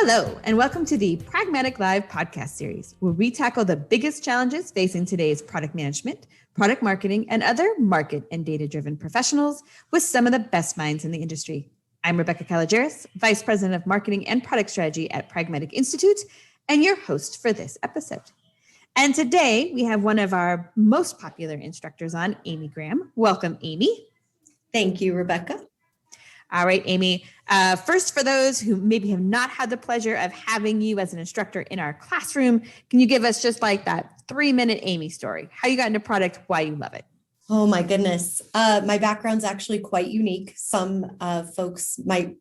Hello, and welcome to the Pragmatic Live podcast series, where we tackle the biggest challenges facing today's product management, product marketing, and other market and data-driven professionals with some of the best minds in the industry. I'm Rebecca Kalogeris, Vice President of Marketing and Product Strategy at Pragmatic Institute, and your host for this episode. And today, we have one of our most popular instructors on, Amy Graham. Welcome, Amy. Thank you, Rebecca. All right, Amy. First, for those who maybe have not had the pleasure of having you as an instructor in our classroom, can you give us just like that 3-minute Amy story? How you got into product, why you love it? Oh my goodness. My background's actually quite unique. Some folks might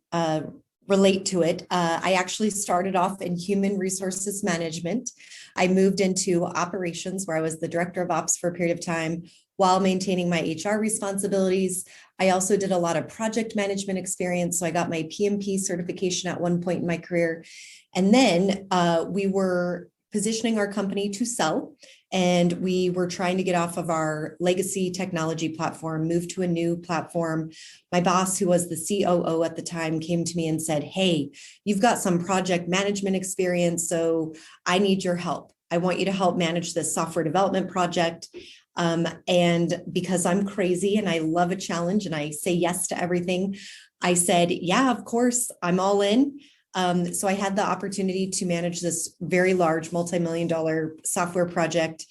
relate to it. I actually started off in human resources management. I moved into operations where I was the director of ops for a period of time while maintaining my HR responsibilities. I also did a lot of project management experience. So I got my PMP certification at one point in my career. And then we were positioning our company to sell. And we were trying to get off of our legacy technology platform, move to a new platform. My boss, who was the COO at the time, came to me and said, "Hey, you've got some project management experience, so I need your help. I want you to help manage this software development project." And because I'm crazy and I love a challenge and I say yes to everything, I said, "Yeah, of course, I'm all in." So I had the opportunity to manage this very large multi-million-dollar software project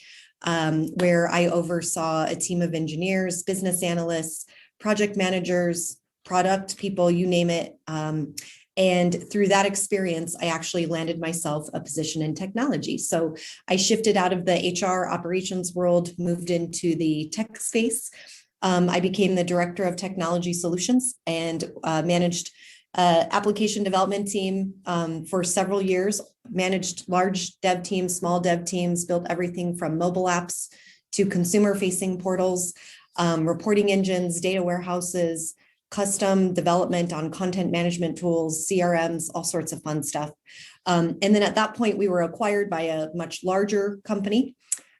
where I oversaw a team of engineers, business analysts, project managers, product people, you name it. And through that experience, I actually landed myself a position in technology. So I shifted out of the HR operations world, moved into the tech space. I became the director of technology solutions and managed application development team for several years, managed large dev teams, small dev teams, built everything from mobile apps to consumer-facing portals, reporting engines, data warehouses, custom development on content management tools, CRMs, all sorts of fun stuff. And then at that point, we were acquired by a much larger company,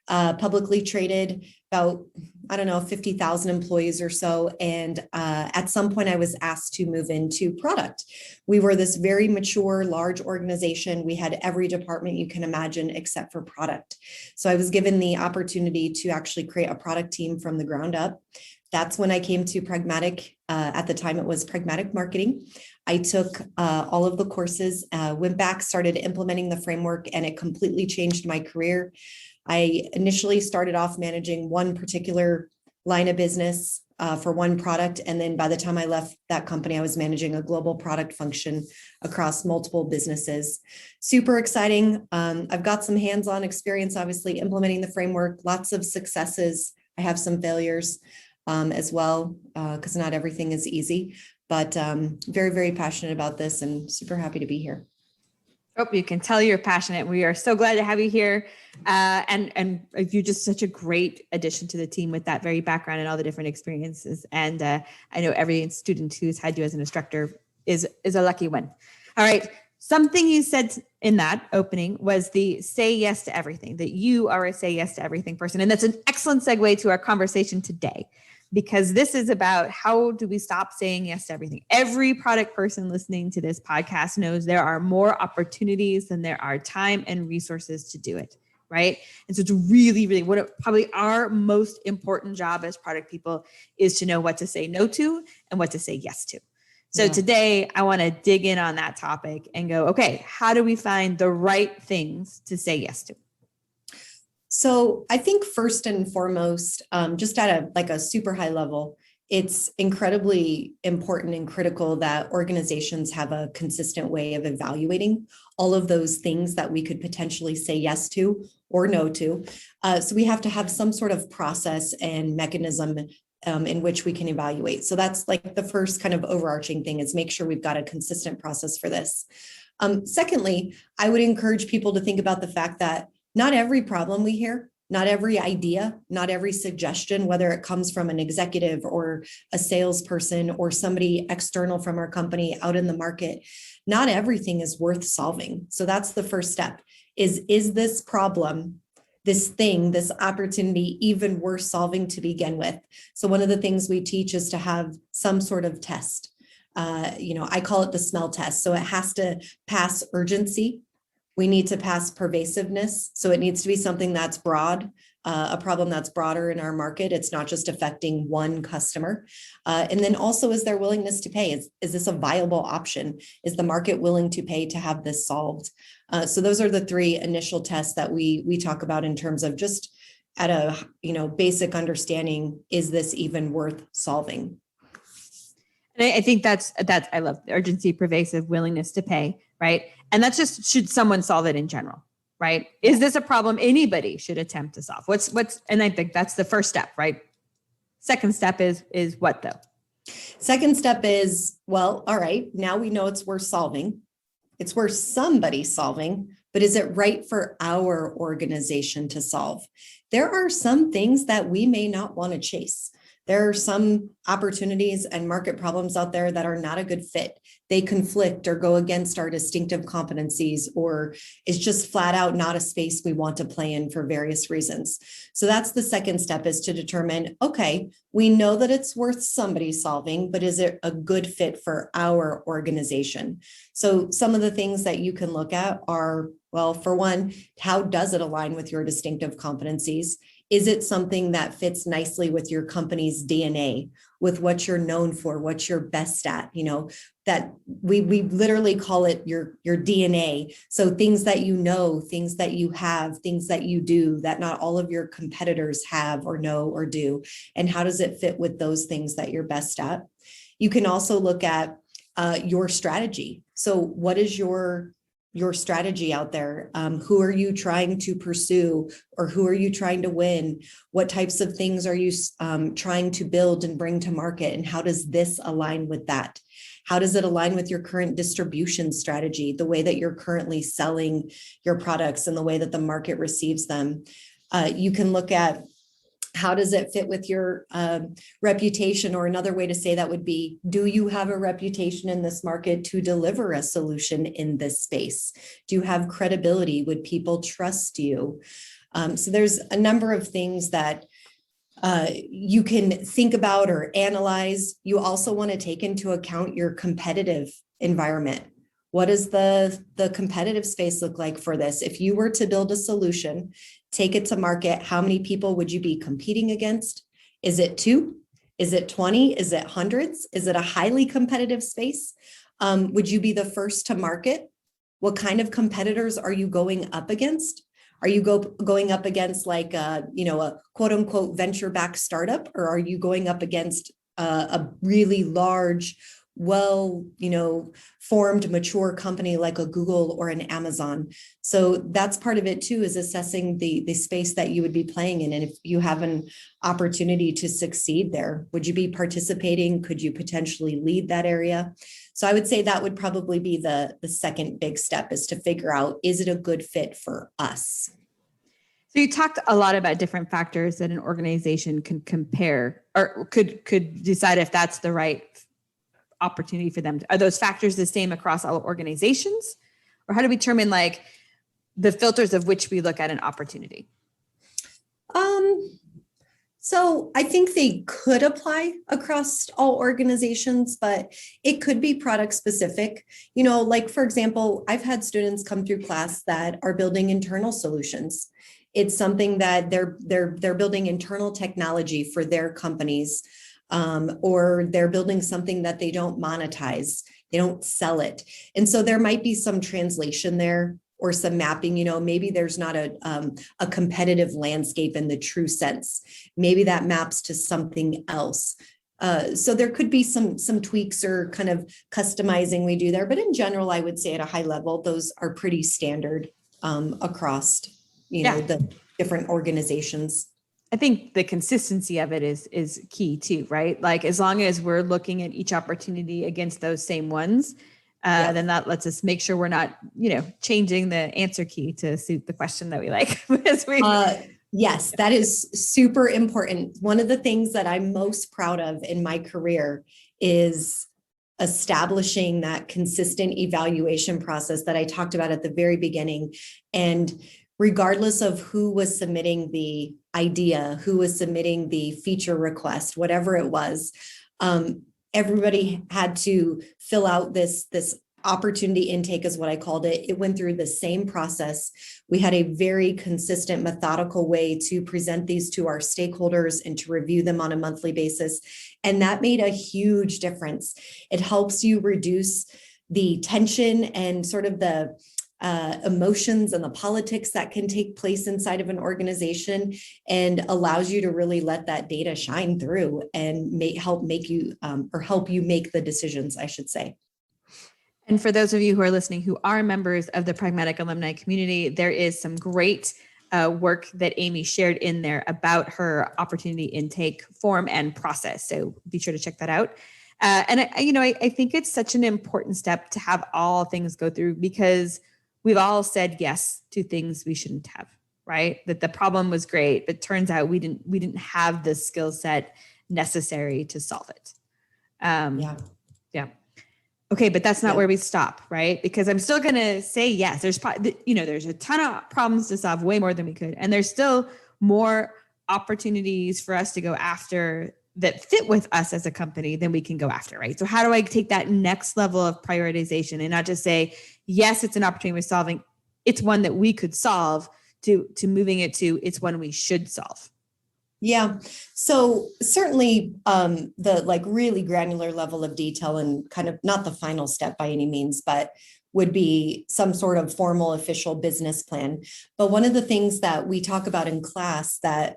publicly traded, about, 50,000 employees or so. And at some point, I was asked to move into product. We were this very mature, large organization. We had every department you can imagine except for product. So I was given the opportunity to actually create a product team from the ground up. That's when I came to Pragmatic. At the time, it was Pragmatic Marketing. I took all of the courses, went back, started implementing the framework, and it completely changed my career. I initially started off managing one particular line of business for one product. And then by the time I left that company, I was managing a global product function across multiple businesses. Super exciting. I've got some hands-on experience, obviously, implementing the framework, lots of successes. I have some failures as well, because not everything is easy, but very, very passionate about this and super happy to be here. Oh, you can tell you're passionate. We are so glad to have you here. And you're just such a great addition to the team with that very background and all the different experiences. And I know every student who's had you as an instructor is a lucky one. All right. Something you said in that opening was the say yes to everything, that you are a say yes to everything person. And that's an excellent segue to our conversation today, because this is about how do we stop saying yes to everything. Every product person listening to this podcast knows there are more opportunities than there are time and resources to do it, right? And so it's really, really probably our most important job as product people is to know what to say no to and what to say yes to. So today I want to dig in on that topic and go, okay, how do we find the right things to say yes to? So I think first and foremost, just at a super high level, it's incredibly important and critical that organizations have a consistent way of evaluating all of those things that we could potentially say yes to or no to. So we have to have some sort of process and mechanism in which we can evaluate. So that's like the first kind of overarching thing, is make sure we've got a consistent process for this. Secondly, I would encourage people to think about the fact that not every problem we hear, not every idea, not every suggestion, whether it comes from an executive or a salesperson or somebody external from our company out in the market, not everything is worth solving. So that's the first step, is this problem, this thing, this opportunity even worth solving to begin with? So one of the things we teach is to have some sort of test. I call it the smell test. So it has to pass urgency. We need to pass pervasiveness. So it needs to be something that's broad, a problem that's broader in our market. It's not just affecting one customer. And then also, is their willingness to pay? Is this a viable option? Is the market willing to pay to have this solved? So those are the three initial tests that we talk about in terms of just at a basic understanding, is this even worth solving? And I think that's I love the urgency, pervasive, willingness to pay, right? And that's just, should someone solve it in general, right? Is this a problem anybody should attempt to solve? And I think that's the first step, right? Second step is what though? Second step is, well, all right, now we know it's worth solving. It's worth somebody solving, but is it right for our organization to solve? There are some things that we may not want to chase. There are some opportunities and market problems out there that are not a good fit. They conflict or go against our distinctive competencies, or it's just flat out not a space we want to play in for various reasons. So that's the second step, is to determine, okay, we know that it's worth somebody solving, but is it a good fit for our organization? So some of the things that you can look at are, well, for one, how does it align with your distinctive competencies? Is it something that fits nicely with your company's DNA, with what you're known for, what you're best at? That we literally call it your DNA. So things that you know, things that you have, things that you do that not all of your competitors have or know or do. And how does it fit with those things that you're best at? You can also look at your strategy. So what is your strategy out there? Who are you trying to pursue, or who are you trying to win? What types of things are you trying to build and bring to market? And how does this align with that? How does it align with your current distribution strategy, the way that you're currently selling your products and the way that the market receives them? You can look at, how does it fit with your reputation? Or another way to say that would be, do you have a reputation in this market to deliver a solution in this space? Do you have credibility? Would people trust you? So there's a number of things that you can think about or analyze. You also want to take into account your competitive environment. What does the competitive space look like for this? If you were to build a solution, take it to market, how many people would you be competing against? Is it 2? Is it 20? Is it hundreds? Is it a highly competitive space? Would you be the first to market? What kind of competitors are you going up against? Are you going up against like a quote unquote venture-backed startup, or are you going up against a really large, formed, mature company like a Google or an Amazon? So that's part of it too, is assessing the space that you would be playing in. And if you have an opportunity to succeed there, would you be participating? Could you potentially lead that area? So I would say that would probably be the second big step, is to figure out, is it a good fit for us? So you talked a lot about different factors that an organization can compare, or could decide if that's the right opportunity for them. Are those factors the same across all organizations? Or how do we determine like the filters of which we look at an opportunity? So I think they could apply across all organizations, but it could be product specific. Like for example, I've had students come through class that are building internal solutions. It's something that they're building internal technology for their companies, or they're building something that they don't monetize, they don't sell it. And so there might be some translation there, or some mapping. Maybe there's not a competitive landscape in the true sense. Maybe that maps to something else. So there could be some tweaks or kind of customizing we do there. But in general, I would say at a high level, those are pretty standard across, the different organizations. I think the consistency of it is key too, right? Like as long as we're looking at each opportunity against those same ones, then that lets us make sure we're not, changing the answer key to suit the question that we like. Yes, that is super important. One of the things that I'm most proud of in my career is establishing that consistent evaluation process that I talked about at the very beginning. And regardless of who was submitting the idea, who was submitting the feature request, whatever it was, everybody had to fill out this opportunity intake is what I called it. It went through the same process. We had a very consistent, methodical way to present these to our stakeholders and to review them on a monthly basis. And that made a huge difference. It helps you reduce the tension and sort of the emotions and the politics that can take place inside of an organization, and allows you to really let that data shine through and help you make the decisions, I should say. And for those of you who are listening who are members of the Pragmatic alumni community, there is some great work that Amy shared in there about her opportunity intake form and process. So be sure to check that out. I think it's such an important step to have all things go through, because we've all said yes to things we shouldn't have, right? That the problem was great, but turns out we didn't have the skill set necessary to solve it. Yeah. Okay, but that's not where we stop, right? Because I'm still going to say yes. There's a ton of problems to solve, way more than we could, and there's still more opportunities for us to go after that fit with us as a company than we can go after, right? So how do I take that next level of prioritization and not just say, yes, it's an opportunity we're solving, it's one that we could solve, to moving it to it's one we should solve? Yeah. So certainly the really granular level of detail, and kind of not the final step by any means, but would be some sort of formal official business plan. But one of the things that we talk about in class that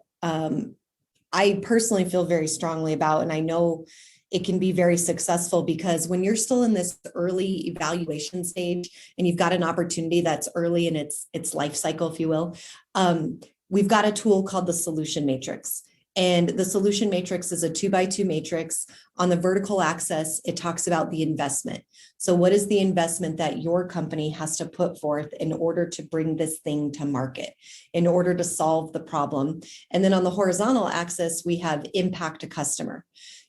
I personally feel very strongly about, and I know it can be very successful, because when you're still in this early evaluation stage and you've got an opportunity that's early in its life cycle, if you will, we've got a tool called the solution matrix. And the solution matrix is a 2x2 matrix. On the vertical axis, it talks about the investment. So what is the investment that your company has to put forth in order to bring this thing to market, in order to solve the problem? And then on the horizontal axis, we have impact to customer.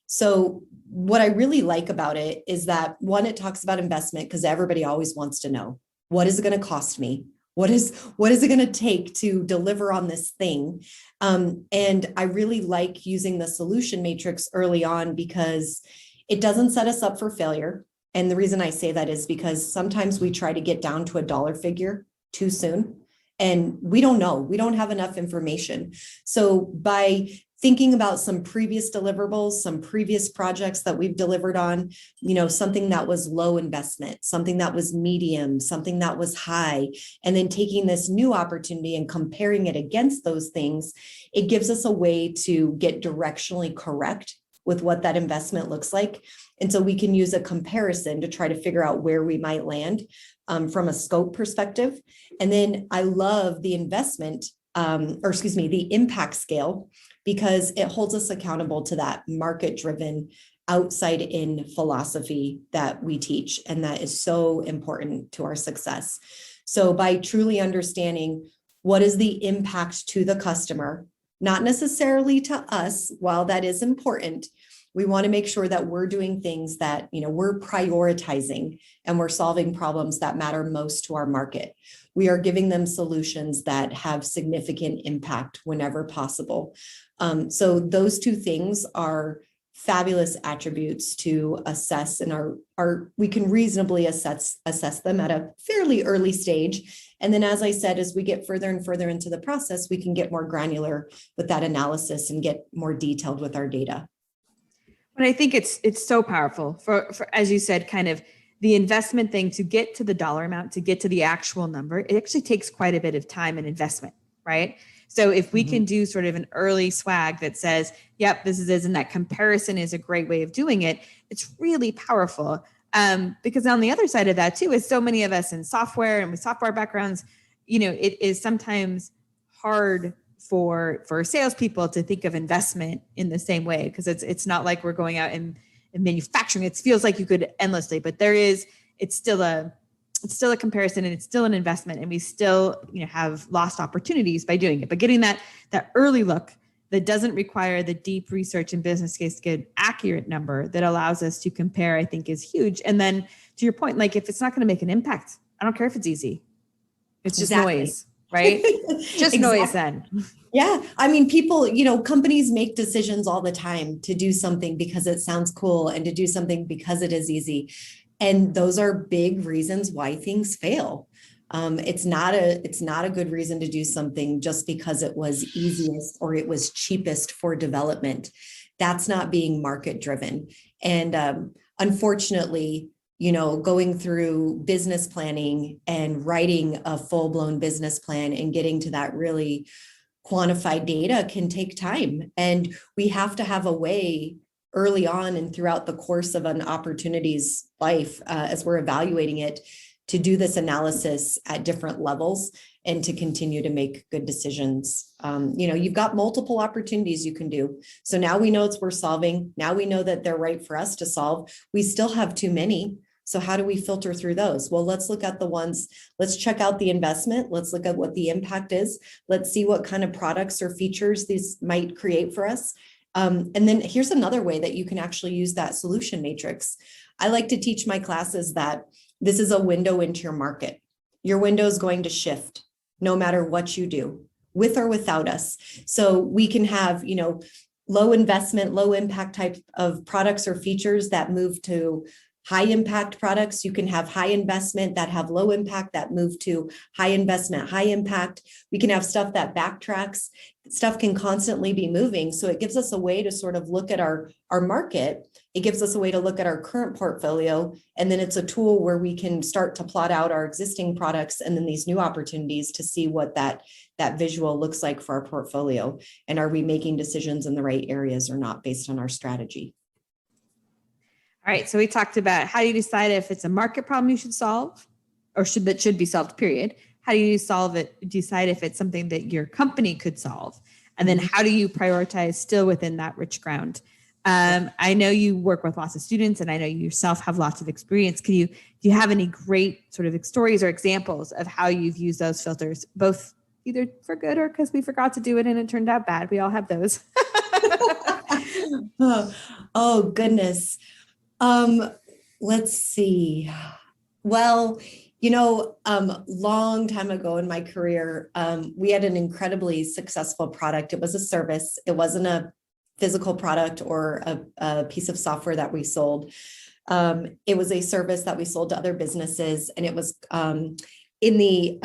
So what I really like about it is that, one, it talks about investment, because everybody always wants to know, what is it going to cost me? What is it going to take to deliver on this thing? And I really like using the solution matrix early on, because it doesn't set us up for failure. And the reason I say that is because sometimes we try to get down to a dollar figure too soon, and we don't know. We don't have enough information. So by thinking about some previous deliverables, some previous projects that we've delivered on, something that was low investment, something that was medium, something that was high, and then taking this new opportunity and comparing it against those things, it gives us a way to get directionally correct with what that investment looks like. And so we can use a comparison to try to figure out where we might land from a scope perspective. And then I love the the impact scale, because it holds us accountable to that market-driven, outside-in philosophy that we teach, and that is so important to our success. So by truly understanding what is the impact to the customer, not necessarily to us, while that is important, we want to make sure that we're doing things that, we're prioritizing, and we're solving problems that matter most to our market. We are giving them solutions that have significant impact whenever possible. So those two things are fabulous attributes to assess, and we can reasonably assess them at a fairly early stage. And then, as I said, as we get further and further into the process, we can get more granular with that analysis and get more detailed with our data. But I think it's so powerful for, as you said, kind of the investment thing, to get to the dollar amount, to get to the actual number. It actually takes quite a bit of time and investment, right? So if we can do sort of an early swag that says, yep, this is, and that comparison is a great way of doing it, it's really powerful. Because on the other side of that too, is so many of us in software and with software backgrounds, it is sometimes hard for salespeople to think of investment in the same way, because it's not like we're going out and manufacturing. It feels like you could endlessly, but it's still a comparison, and it's still an investment, and we still have lost opportunities by doing it. But getting that early look that doesn't require the deep research and business case to get an accurate number that allows us to compare, I think, is huge. And then to your point, like, if it's not going to make an impact, I don't care if it's easy. It's just noise. right? Just noise Exactly. then. Yeah. I mean, people, companies make decisions all the time to do something because it sounds cool and to do something because it is easy. And those are big reasons why things fail. It's not a good reason to do something just because it was easiest or it was cheapest for development. That's not being market driven. And unfortunately, going through business planning and writing a full blown business plan and getting to that really quantified data can take time. And we have to have a way early on and throughout the course of an opportunity's life, as we're evaluating it, to do this analysis at different levels and to continue to make good decisions. You've got multiple opportunities you can do. So now we know it's worth solving. Now we know that they're right for us to solve. We still have too many. So how do we filter through those? Well, let's look at the ones, let's check out the investment. Let's look at what the impact is. Let's see what kind of products or features these might create for us. And then here's another way that you can actually use that solution matrix. I like to teach my classes that this is a window into your market. Your window is going to shift no matter what you do, with or without us. So we can have, low investment, low impact type of products or features that move to high impact products. You can have high investment that have low impact that move to high investment, high impact. We can have stuff that backtracks. Stuff can constantly be moving. So it gives us a way to sort of look at our market. It gives us a way to look at our current portfolio. And then it's a tool where we can start to plot out our existing products and then these new opportunities to see what that visual looks like for our portfolio. And are we making decisions in the right areas or not based on our strategy? All right. So we talked about how do you decide if it's a market problem you should solve or should be solved, period. How do you decide if it's something that your company could solve? And then how do you prioritize still within that rich ground? I know you work with lots of students and I know you yourself have lots of experience. Do you have any great sort of stories or examples of how you've used those filters, both either for good or because we forgot to do it and it turned out bad? We all have those. Oh, goodness. Let's see. Well, long time ago in my career, we had an incredibly successful product. It was a service. It wasn't a physical product or a piece of software that we sold. It was a service that we sold to other businesses, and it was in the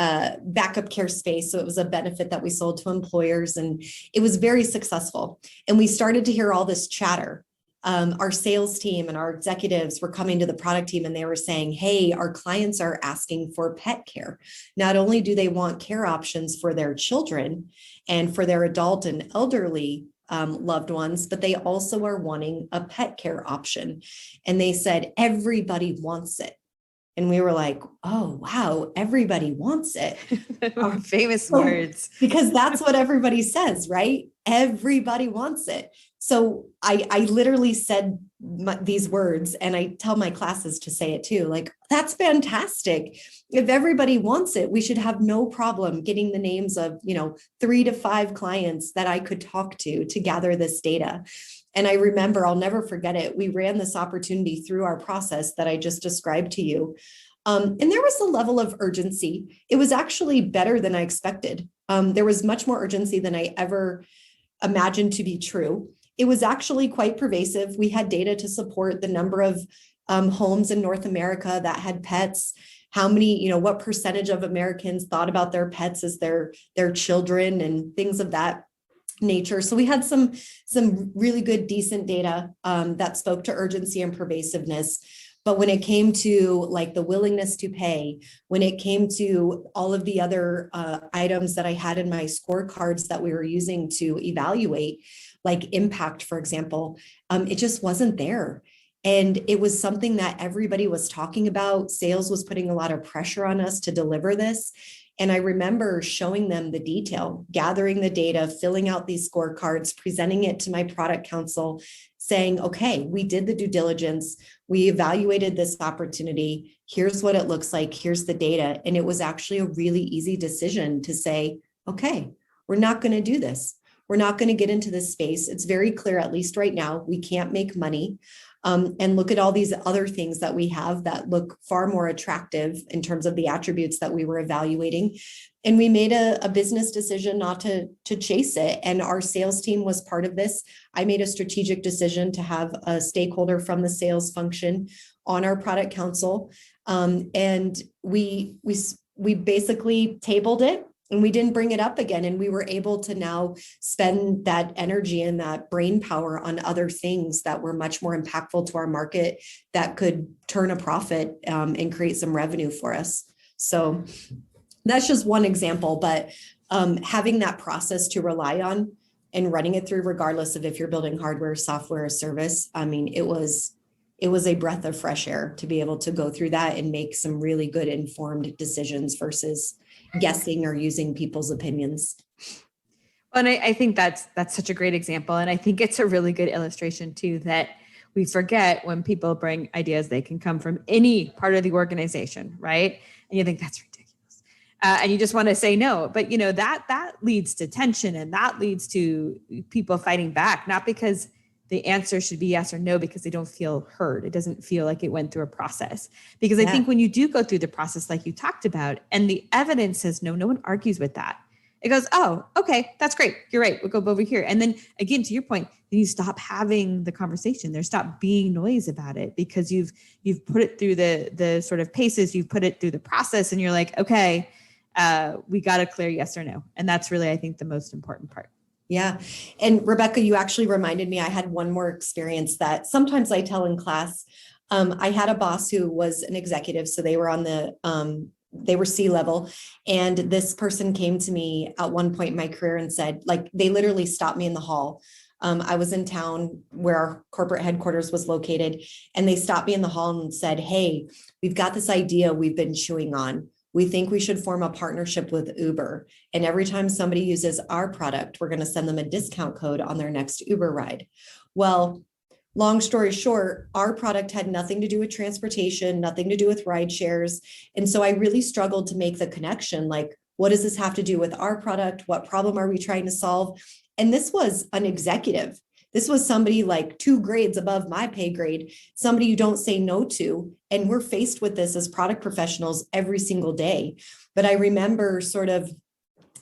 backup care space. So it was a benefit that we sold to employers, and it was very successful. And we started to hear all this chatter. Our sales team and our executives were coming to the product team and they were saying, hey, our clients are asking for pet care. Not only do they want care options for their children and for their adult and elderly loved ones, but they also are wanting a pet care option. And they said, everybody wants it. And we were like, oh, wow, everybody wants it. Famous words. Because that's what everybody says, right? Everybody wants it. So I literally said these words, and I tell my classes to say it too, like, that's fantastic. If everybody wants it, we should have no problem getting the names of, 3 to 5 clients that I could talk to gather this data. And I remember, I'll never forget it. We ran this opportunity through our process that I just described to you. And there was a level of urgency. It was actually better than I expected. There was much more urgency than I ever imagined to be true. It was actually quite pervasive. We had data to support the number of homes in North America that had pets, how many, what percentage of Americans thought about their pets as their children and things of that nature. So we had some really good, decent data that spoke to urgency and pervasiveness. But when it came to like the willingness to pay, when it came to all of the other items that I had in my scorecards that we were using to evaluate, like impact, for example, it just wasn't there. And it was something that everybody was talking about. Sales was putting a lot of pressure on us to deliver this. And I remember showing them the detail, gathering the data, filling out these scorecards, presenting it to my product council, saying, okay, we did the due diligence. We evaluated this opportunity. Here's what it looks like. Here's the data. And it was actually a really easy decision to say, okay, we're not going to do this. We're not going to get into this space. It's very clear, at least right now, we can't make money. and look at all these other things that we have that look far more attractive in terms of the attributes that we were evaluating. And we made a business decision not to chase it. And our sales team was part of this. I made a strategic decision to have a stakeholder from the sales function on our product council. And we basically tabled it and we didn't bring it up again. And we were able to now spend that energy and that brain power on other things that were much more impactful to our market that could turn a profit and create some revenue for us. So that's just one example, but having that process to rely on and running it through, regardless of if you're building hardware, software, or service, I mean, it was a breath of fresh air to be able to go through that and make some really good informed decisions versus guessing or using people's opinions. And I think that's such a great example. And I think it's a really good illustration too, that we forget when people bring ideas, they can come from any part of the organization, right? And you think that's ridiculous. And you just want to say no, but that leads to tension, and that leads to people fighting back, not because the answer should be yes or no, because they don't feel heard. It doesn't feel like it went through a process. Because I think when you do go through the process, like you talked about, and the evidence says no one argues with that. It goes, oh, okay, that's great. You're right. We'll go over here. And then again, to your point, then you stop having the conversation. There stop being noise about it because you've put it through the sort of paces, you've put it through the process, and you're like, okay, we got a clear yes or no. And that's really, I think, the most important part. Yeah. And Rebecca, you actually reminded me, I had one more experience that sometimes I tell in class. I had a boss who was an executive. So they were on they were C-level. And this person came to me at one point in my career and said, like, they literally stopped me in the hall. I was in town where our corporate headquarters was located. And they stopped me in the hall and said, hey, we've got this idea we've been chewing on. We think we should form a partnership with Uber. And every time somebody uses our product, we're going to send them a discount code on their next Uber ride. Well, long story short, our product had nothing to do with transportation, nothing to do with ride shares. And so I really struggled to make the connection. Like, what does this have to do with our product? What problem are we trying to solve? And this was an executive. This was somebody like 2 grades above my pay grade, somebody you don't say no to. And we're faced with this as product professionals every single day. But I remember sort of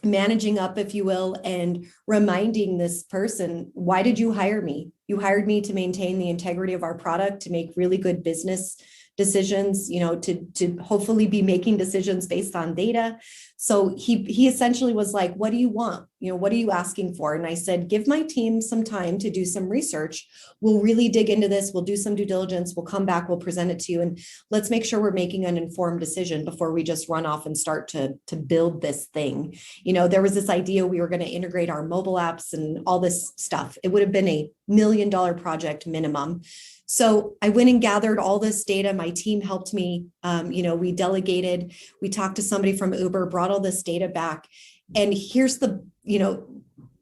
managing up, if you will, and reminding this person, why did you hire me? You hired me to maintain the integrity of our product, to make really good business decisions, to hopefully be making decisions based on data. So he essentially was like, what do you want? What are you asking for? And I said, give my team some time to do some research. We'll really dig into this. We'll do some due diligence. We'll come back. We'll present it to you. And let's make sure we're making an informed decision before we just run off and start to build this thing. There was this idea we were going to integrate our mobile apps and all this stuff. It would have been $1 million project minimum. So I went and gathered all this data. My team helped me. We delegated, we talked to somebody from Uber, brought all this data back. And here's the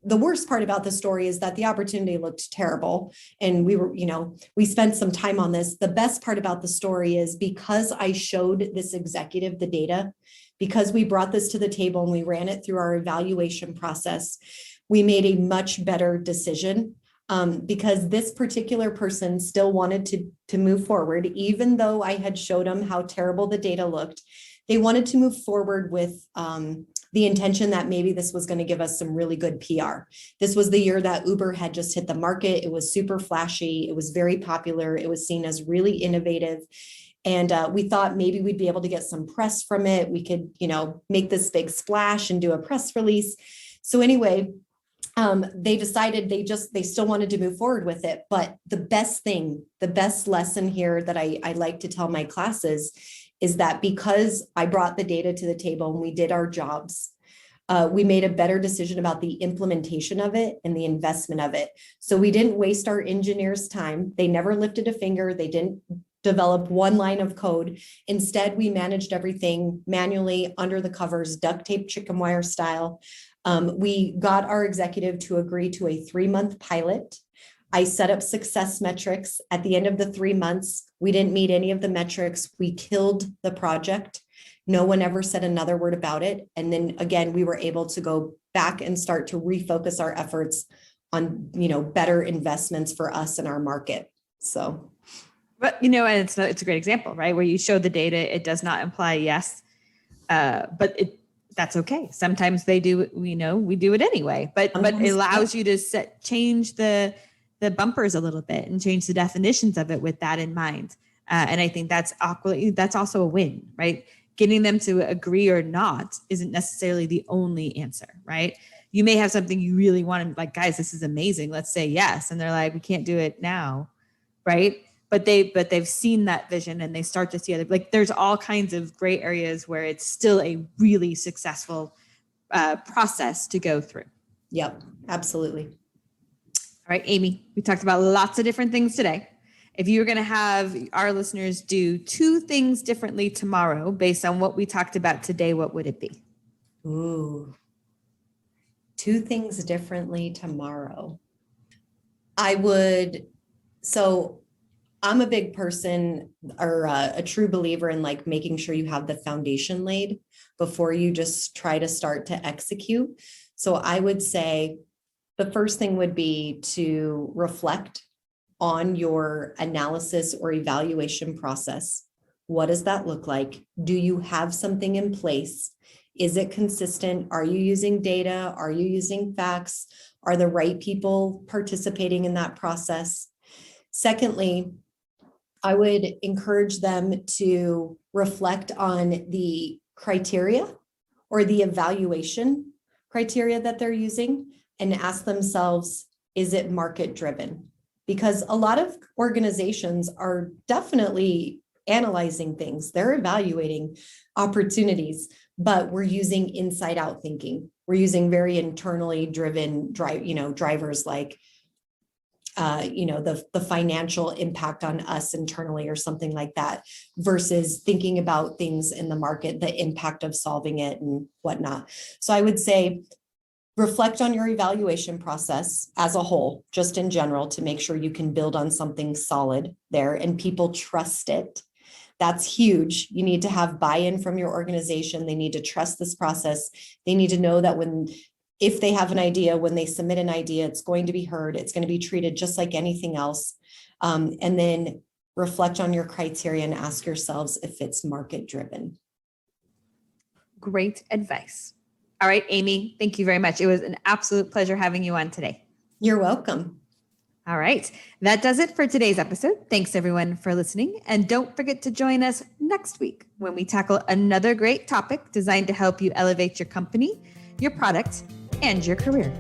worst part about the story is that the opportunity looked terrible. And we spent some time on this. The best part about the story is because I showed this executive the data, because we brought this to the table and we ran it through our evaluation process, we made a much better decision. Because this particular person still wanted to move forward, even though I had showed them how terrible the data looked. They wanted to move forward with the intention that maybe this was going to give us some really good PR. This was the year that Uber had just hit the market. It was super flashy. It was very popular. It was seen as really innovative. And we thought maybe we'd be able to get some press from it. We could, make this big splash and do a press release. So anyway, they decided they still wanted to move forward with it. But the best lesson here that I like to tell my classes is that because I brought the data to the table and we did our jobs, we made a better decision about the implementation of it and the investment of it. So we didn't waste our engineers' time. They never lifted a finger. They didn't develop one line of code. Instead, we managed everything manually under the covers, duct tape, chicken wire style. We got our executive to agree to a 3-month pilot. I set up success metrics. At the end of the 3 months, we didn't meet any of the metrics. We killed the project. No one ever said another word about it. And then again, we were able to go back and start to refocus our efforts on, better investments for us and our market. So, But, and it's a great example, right? Where you show the data, it does not imply yes, but that's okay. Sometimes they do, we do it anyway, but it allows you to change the bumpers a little bit and change the definitions of it with that in mind. And I think that's also a win, right? Getting them to agree or not isn't necessarily the only answer, right? You may have something you really want to, like, guys, this is amazing. Let's say yes. And they're like, we can't do it now, right? But they've seen that vision and they start to see other, like, there's all kinds of gray areas where it's still a really successful process to go through. Yep, absolutely. All right, Amy, we talked about lots of different things today. If you were going to have our listeners do 2 things differently tomorrow based on what we talked about today, what would it be? Ooh, 2 things differently tomorrow. I'm a big person or a true believer in like making sure you have the foundation laid before you just try to start to execute. So I would say the first thing would be to reflect on your analysis or evaluation process. What does that look like? Do you have something in place? Is it consistent? Are you using data? Are you using facts? Are the right people participating in that process? Secondly, I would encourage them to reflect on the criteria or the evaluation criteria that they're using and ask themselves, is it market driven? Because a lot of organizations are definitely analyzing things. They're evaluating opportunities, but we're using inside out thinking. We're using very internally driven drivers like the financial impact on us internally or something like that, versus thinking about things in the market, the impact of solving it and whatnot. So I would say reflect on your evaluation process as a whole, just in general, to make sure you can build on something solid there and people trust it. That's huge. You need to have buy-in from your organization. They need to trust this process. They need to know that if they have an idea, when they submit an idea, it's going to be heard. It's going to be treated just like anything else. And then reflect on your criteria and ask yourselves if it's market driven. Great advice. All right, Amy, thank you very much. It was an absolute pleasure having you on today. You're welcome. All right. That does it for today's episode. Thanks everyone for listening. And don't forget to join us next week when we tackle another great topic designed to help you elevate your company, your product, and your career.